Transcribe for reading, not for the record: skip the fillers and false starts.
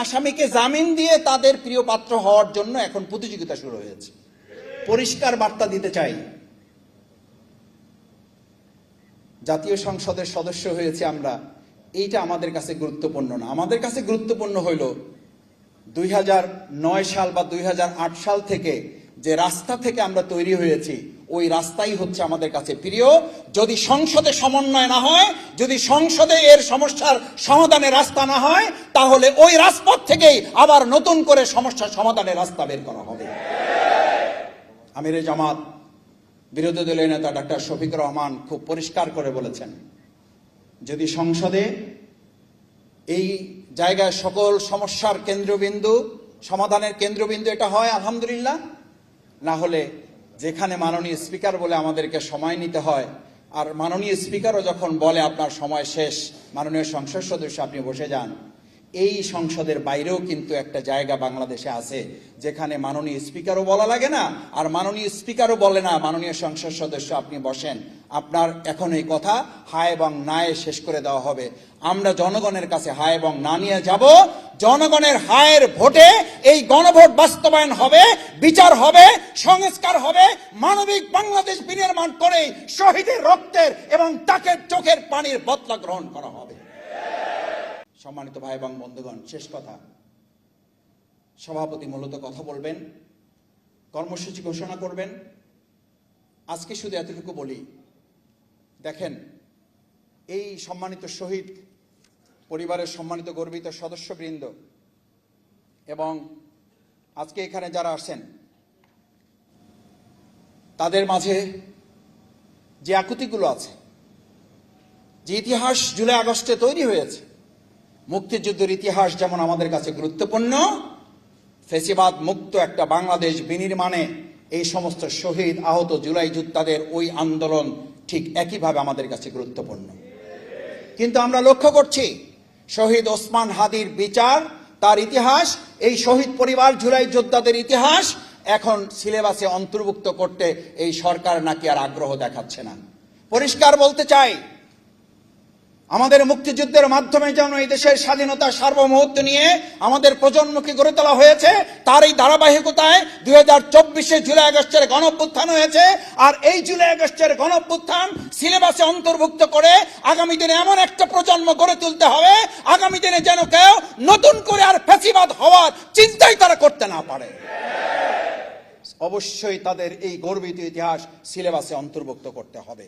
আসামিকে জামিন দিয়ে তাদের প্রিয় পাত্র হওয়ার জন্য এখন প্রতিযোগিতা শুরু হয়েছে। পরিষ্কার বার্তা দিতে চাই, জাতীয় সংসদের সদস্য হয়েছে আমরা, এইটা আমাদের কাছে গুরুত্বপূর্ণ না। আমাদের কাছে গুরুত্বপূর্ণ হইল 2009 সাল বা 2008 সাল থেকে যে রাস্তা থেকে আমরা তৈরি হয়েছি, ওই রাস্তাই হচ্ছে আমাদের কাছে প্রিয়। যদি সংসদে সমন্বয় না হয়, যদি সংসদে এর সমস্যার সমাধানের রাস্তা না হয়, তাহলে ওই রাজপথ থেকেই আবার নতুন করে সমস্যার সমাধানের রাস্তা বের করা হবে। আমিরে জামাত বিরোধী দলীয় নেতা ডক্টর শফিকুর রহমান খুব পরিষ্কার করে বলেছেন, যদি সংসদে এই জায়গায় সকল সমস্যার কেন্দ্রবিন্দু, সমাধানের কেন্দ্রবিন্দু এটা হয় আলহামদুলিল্লাহ, না হলে যেখানে মাননীয় স্পিকার বলে আমাদেরকে সময় নিতে হয়, আর মাননীয় স্পিকারও যখন বলে আপনার সময় শেষ, মাননীয় সংসদ সদস্য আপনি বসে যান, এই সংসদের বাইরেও কিন্তু একটা জায়গা বাংলাদেশে আছে যেখানে মাননীয় স্পিকারও বলা লাগে না, আর মাননীয় স্পিকারও বলে না মাননীয় সংসদ সদস্য আপনি বসেন, আপনার এখন এই কথা হায় এবং নায়ে শেষ করে দেওয়া হবে। আমরা জনগণের কাছে হায় এবং না নিয়ে যাব। জনগণের হায়ের ভোটে এই গণভোট বাস্তবায়ন হবে, বিচার হবে, সংস্কার হবে, মানবিক বাংলাদেশ বিনির্মাণ করে শহীদের রক্তের এবং তাকের চোখের পানির বদলা গ্রহণ করা হবে। সম্মানিত ভাই এবং বন্ধুগণ, শেষ কথা, সভাপতি মূলত কথা বলবেন, কর্মসূচি ঘোষণা করবেন। আজকে শুধু এতটুকু বলি, দেখেন, এই সম্মানিত শহীদ পরিবারের সম্মানিত গর্বিত সদস্যবৃন্দ এবং আজকে এখানে যারা আসেন, তাদের মাঝে যে আকুতিগুলো আছে, যে ইতিহাস জুলাই আগস্টে তৈরি হয়েছে, মুক্তিযুদ্ধের ইতিহাস যেমন আমাদের কাছে গুরুত্বপূর্ণ, ফ্যাসিবাদ মুক্ত একটা বাংলাদেশ বিনির্মাণে এই সমস্ত শহীদ আহত জুলাই যোদ্ধাদের ওই আন্দোলন ঠিক একইভাবে আমাদের কাছে গুরুত্বপূর্ণ। কিন্তু আমরা লক্ষ্য করছি শহীদ ওসমান হাদির বিচার, তার ইতিহাস, এই শহীদ পরিবার জুলাই যোদ্ধাদের ইতিহাস এখন সিলেবাসে অন্তর্ভুক্ত করতে এই সরকার নাকি আর আগ্রহ দেখাচ্ছে না। পরিষ্কার বলতে চাই, আমাদের মুক্তিযুদ্ধের মাধ্যমে যেন এই দেশের স্বাধীনতা সার্বভৌমত্ব নিয়ে আমাদের প্রজন্মকে গড়ে তোলা হয়েছে, তার এই ধারাবাহিকতায় 2024 জুলাই আগস্টের গণঅভ্যুত্থান হয়েছে। আর এই জুলাই আগস্টের গণঅভ্যুত্থান সিলেবাসে অন্তর্ভুক্ত করে আগামী দিনে এমন একটা প্রজন্ম গড়ে তুলতে হবে, আগামী দিনে যেন কেউ নতুন করে আর ফ্যাসিবাদ হওয়ার চিন্তাই তারা করতে না পারে। অবশ্যই তাদের এই গর্বিত ইতিহাস সিলেবাসে অন্তর্ভুক্ত করতে হবে।